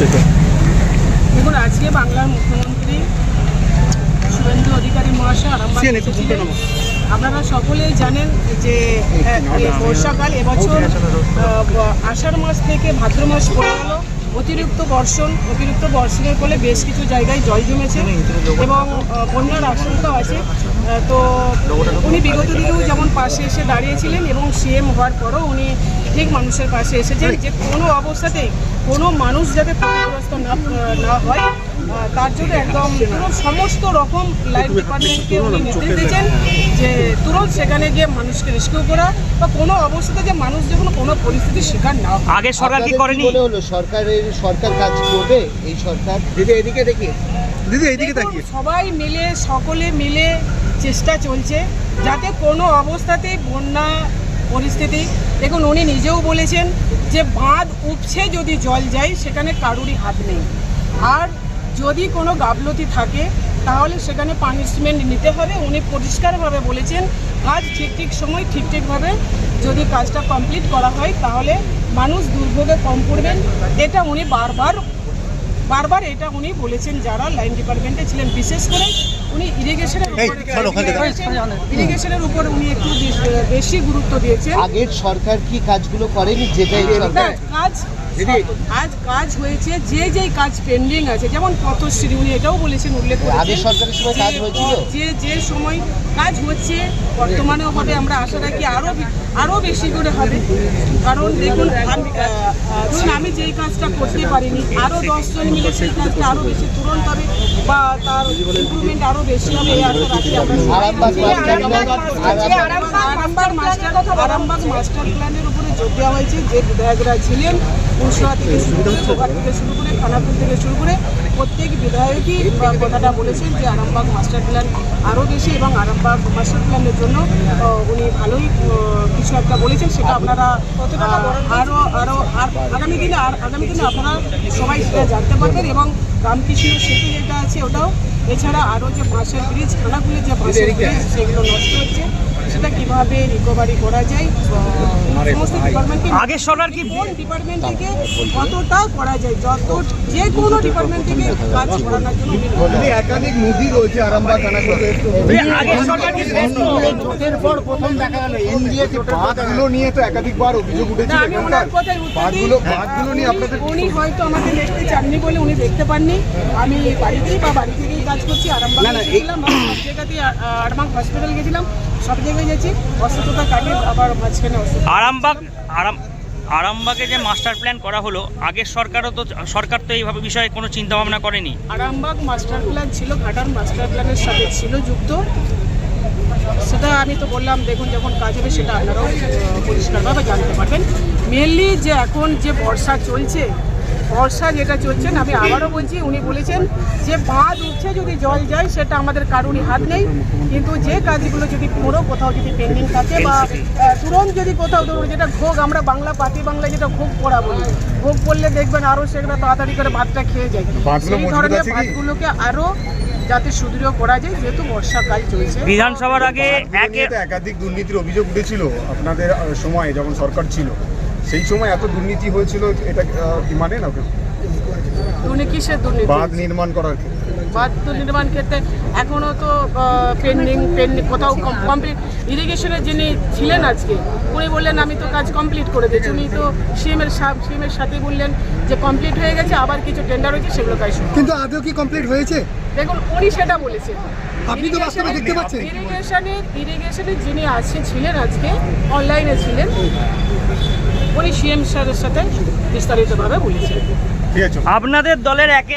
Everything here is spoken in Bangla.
দেখুন, আজকে বাংলার মুখ্যমন্ত্রী শুভেন্দু অধিকারী মহাশয় আরামবাগ এসেছিলেন। আপনারা সকলেই জানেন যে বর্ষাকাল এবছর আষাঢ় মাস থেকে ভাদ্র মাস পড়ে গেল। অতিরিক্ত বর্ষণের ফলে বেশ কিছু জায়গায় জল জমেছে এবং বন্যার আশঙ্কাও আছে। তো উনি বিগত দিনেও যেমন পাশে এসে দাঁড়িয়েছিলেন এবং সিএম হওয়ার পরও উনি ঠিক মানুষের পাশে এসেছেন যে কোনো অবস্থাতেই কোনো মানুষ যাতে ক্ষতিগ্রস্ত না হয় তার জন্য একদম পুরো সমস্ত রকম লাইফ ডিপার্টমেন্টকে উনি নির্দেশ দিয়েছেন যে তুরন্ত সেখানে গিয়ে মানুষকে রেস্কিউ করা বা কোনো অবস্থাতে যে মানুষ যখন কোনো পরিস্থিতির শিকার না হয়। আগে সরকার কি করেনি? সরকার কাজ করবে এই সরকার। দিদি এদিকে দেখি, দিদি এইদিকে তাকিয়ে। সবাই মিলে সকলে মিলে চেষ্টা চলছে যাতে কোনো অবস্থাতেই বন্যা পরিস্থিতি, দেখুন উনি নিজেও বলেছেন যে বাঁধ উপছে যদি জল যায় সেখানে কারুরই হাত নেই, আর যদি কোনো গাফলতি থাকে তাহলে সেখানে পানিশমেন্ট নিতে হবে। উনি পরিষ্কারভাবে বলেছেন কাজ ঠিক সময় ঠিকভাবে যদি কাজটা কমপ্লিট করা হয় তাহলে মানুষ দুর্ভোগে কম পড়বেন। এটা উনি বারবার এটা উনি বলেছেন যারা লাইন ডিপার্টমেন্টে ছিলেন, বিশেষ করে উনি ইরিগেশনের উপর উনি একটু বেশি গুরুত্ব দিয়েছেন। আগের সরকার কি কাজগুলো করেনি? কাজ হয়েছে, যে কাজ পেন্ডিং আছে, যেমন পথশ্রী উনি এটাও বলেছেন, উল্লেখ করেছেন যে সময় কাজ হচ্ছে বর্তমানেও হবে, আমরা আশা রাখি আরো বেশি করে হবে। কারণ দেখুন আমি যেই কাজটা করতে পারিনি আরো 10 জন মিলে সেই কাজটা আরো বেশি তুরন্ত হবে বা তার ইমপ্রুভমেন্ট আরো বেশি হবে এই আশা রাখি। আরামবাগ মাস্টার প্ল্যানের উপরে জোর দেওয়া হয়েছে। যে বিধায়করা ছিলেন পুরসভা থেকে শুরু করে খানাপুর থেকে শুরু করে প্রত্যেক বিধায়কই কথাটা বলেছেন যে আরামবাগ মাস্টার প্ল্যান আরও বেশি এবং আরামবাগ মাস্টার প্ল্যানের জন্য উনি ভালোই কিছু একটা বলেছেন। সেটা আপনারা আরও আগামী দিনে আপনারা সবাই সেটা জানতে পারবেন। এবং রামকৃষ্ণ সেতু যেটা আছে ওটাও, এছাড়া আরও যে বাঁশের ব্রিজ, খানাকুলে যে বাঁশের ব্রিজ সেগুলো নষ্ট হচ্ছে সেটা কিভাবে রিকভারি করা যায়, সমস্ত ডিপার্টমেন্টকে আগের সরকার কি কোন ডিপার্টমেন্ট থেকে কতটা করা যায়, যে কোনো ডিপার্টমেন্ট থেকে কাজ করানোর জন্য একাধিক নদী রয়েছে আরামবাগ খানাকুলে। আগের সরকার কি জোটের পর প্রথম দেখা গেল এনডিএ বাঁধগুলো নিয়ে তো একাধিকবার অভিযোগ উঠেছিল। আমি ওনার কথাই বাঁধগুলো নিয়ে আপনাদের উনি হয়তো আমাকে দেখতে চাননি বলে উনি দেখতে পাননি। আমি বাড়ি থেকেই কাজ করছি। আরামবাগ গেছিলাম, সব জায়গাতেই আরামবাগ হসপিটাল গেছিলাম, সব জায়গায় গেছি, অসুস্থতা কাটে আবার মাঝখানে আরামবাগে যে মাস্টার প্ল্যান করা হলো, আগের সরকার তো এইভাবে বিষয়ে কোনো চিন্তা ভাবনা করেনি। আরামবাগ মাস্টার প্ল্যান ছিল ঘাটার মাস্টার প্ল্যানের সাথে ছিল যুক্ত, সেটা আমি তো বললাম দেখুন যখন কাজ হবে সেটা আপনারাও পরিষ্কারভাবে জানতে পারবেন। মেনলি যে এখন যে বর্ষা যেটা চলছেন, আমি আবারও বলছি, উনি বলেছেন যে বাঁধ উঠছে যদি জল যায় সেটা আমাদের কারুরই হাত নেই, কিন্তু যে কাজগুলো যদি কোথাও যদি পেন্ডিং থাকে বা তুরন্ত যদি কোথাও ধরুন যেটা ভোগ, আমরা বাংলায় যেটা ভোগ পড়া বলি, ভোগ পড়লে দেখবেন আরও সেগুলো তাড়াতাড়ি করে ভাতটা খেয়ে যায়। সেই ধরনের ভাতগুলোকে আরও যাতে সুদৃঢ় করা যায়, যেহেতু বর্ষাকাল চলছে। বিধানসভার আগে একাধিক দুর্নীতির অভিযোগ উঠেছিল আপনাদের সময় যখন সরকার ছিল, সেই সময় এত দুর্নীতি হয়েছিল, এটা কি মানে না? কিসের দুর্নীতি? বাঁধ নির্মাণ করার ক্ষেত্রে এখনো তো পেন্ডিং কোথাও কমপ্লিট। ইরিগেশনের যিনি ছিলেন আজকে উনি বললেন আমি তো কাজ কমপ্লিট করে দিয়েছি, উনি তো সিএমের সাথে বললেন যে কমপ্লিট হয়ে গেছে, আবার কিছু টেন্ডার হয়েছে সেগুলো কাজ শুরু। কিন্তু আদৌ কি কমপ্লিট হয়েছে? দেখুন উনি সেটা বলেছেন। আপনি তো বাস্তবে দেখতে পাচ্ছেন ইরিগেশনের যিনি ছিলেন আজকে অনলাইনে ছিলেন, উনি সিএম স্যারের সাথে বিস্তারিতভাবে বলেছেন। আপনাদের দলের একে